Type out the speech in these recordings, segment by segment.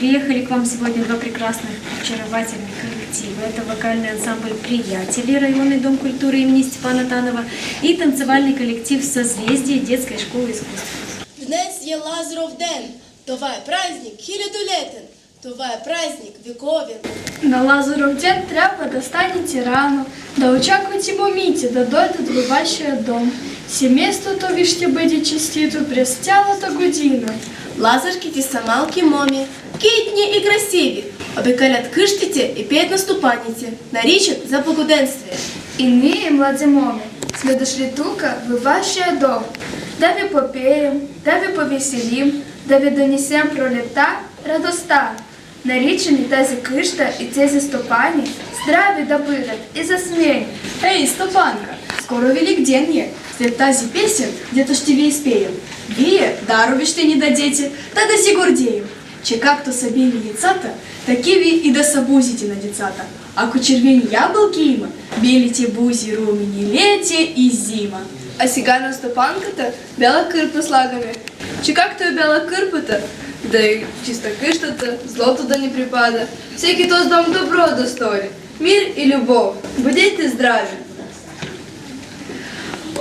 приехали к вам сегодня два прекрасных, очаровательных коллектива. Это вокальный ансамбль «Приятели», районный дом культуры имени Степана Танова, и танцевальный коллектив «Созвездие» детской школы искусств. Днес є Лазаров ден. Това е праздник хилядолетен. Това е праздник вековен. На Лазаров ден трябва да станете рано, да очаквате момите, да дойдат във вашия дом. Семейството ви ще бъде честито през цялата година. Лазарките са малки моми, китни и красиви. Обикалят къщите и пеят на стопаните, наричат за благоденствие. И ние, млади моми, сме дошли тук, във вашия дом, да ви попеем, да ви повеселим, да ви донесем пролета, радостта. Наричани тази къща и тези стопани здрави да бъдат и засмени. Ей, стопанка, скоро Велик ден е. След тази песен, дето ще ви изпеем. Вие дарови ще ни дадете, та да си гордеем, че както са били яйцата, такиви и да са бузите на децата. Ако червени ябълки има, белите бузи румени лете и зима. А сега на стопанката бяла кърпа слагаме, че както е бяла кърпата, да е чиста къщата, злото да ни припада, всеки този дом добро да стори, мир и любов. Бъдете здрави!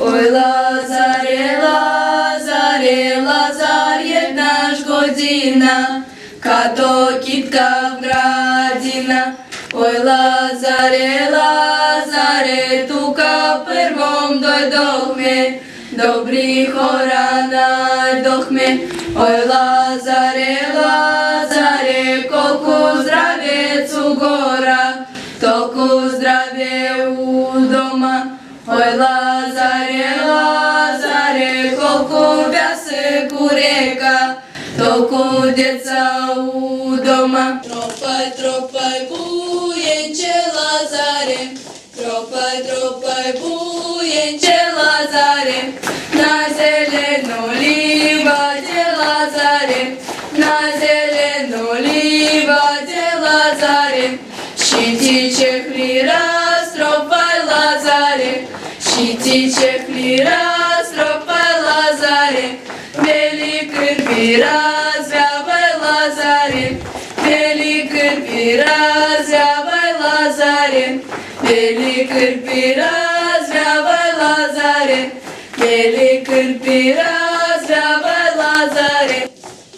Ой, Лазаре, Лазаре, Лазар, еднаш година, като китка в градина. Ой, Лазаре, Лазаре, тука първом дойдохме, добри хора найдохме. Ой, Лазаре, Лазаре, колко здравец у гора, толкова здраве у дома. Ой, Лазаре, Лазаре, колко пясък у река, толкова деца у дома. Тропай, тропай, буенче, Лазаре, тропай, тропай, буенче, Лазаре, на зелено ливаде, Лазаре, на зелено ливаде, Лазаре, щити чехли разтропай, Лазаре, щити чехли разтропай, Лазаре, бели кърпи развявай, Лазаре, бели кърпи развявай, Лазаре, бели кърпи развявай, Лазаре, бели кърпи развявай, Лазаре.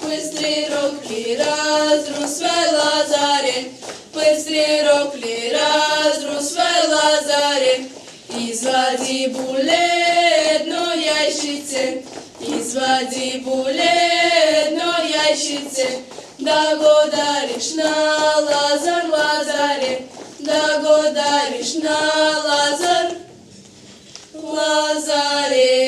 Пъстри рокли разрусвай, Лазаре, пъстри рокли разрусвай, Лазаре, извади буледно яйчице, извади буледно яйчице, да го дариш на Лазар, Лазаре, да го дариш на Лазар, Лазаре.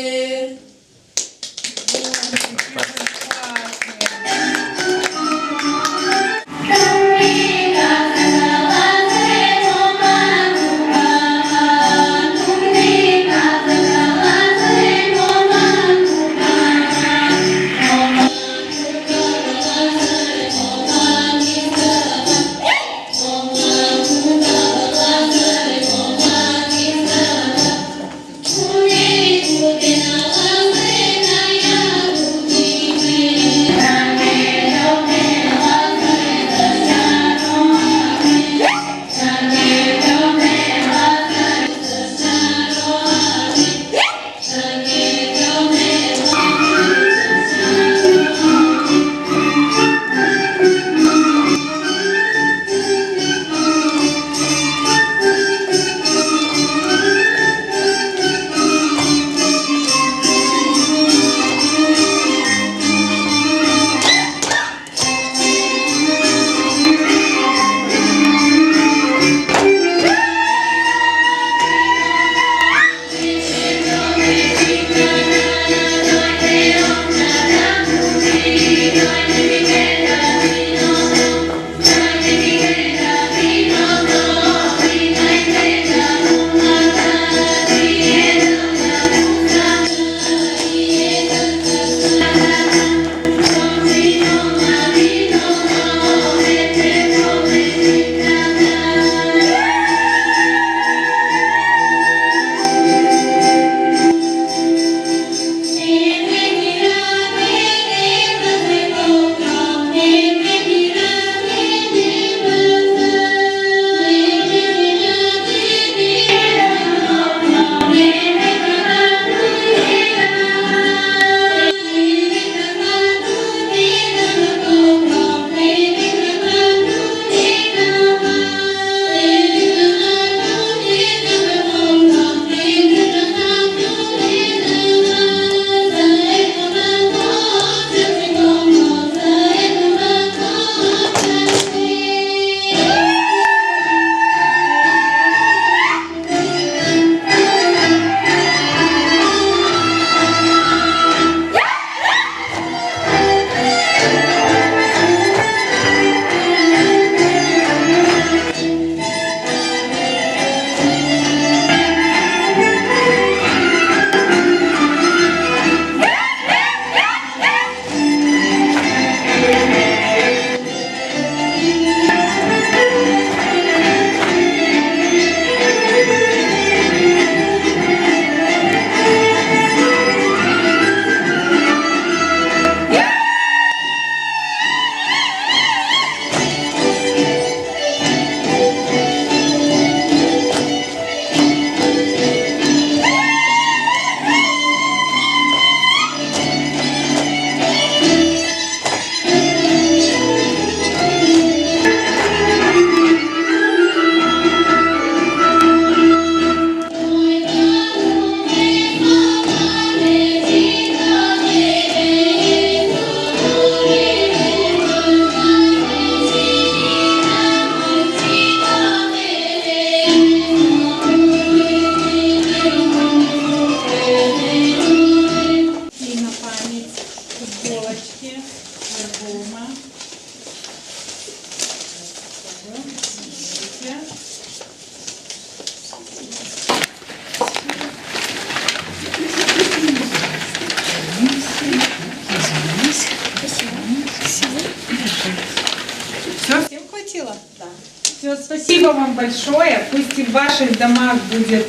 хватило? Да. Все, спасибо вам большое. Пусть и в ваших домах будет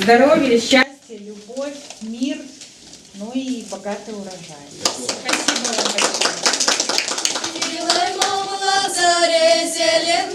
здоровье, счастье, любовь, мир, ну и богатый урожай. Спасибо вам большое. Милой, мол, в Лазаре, зелен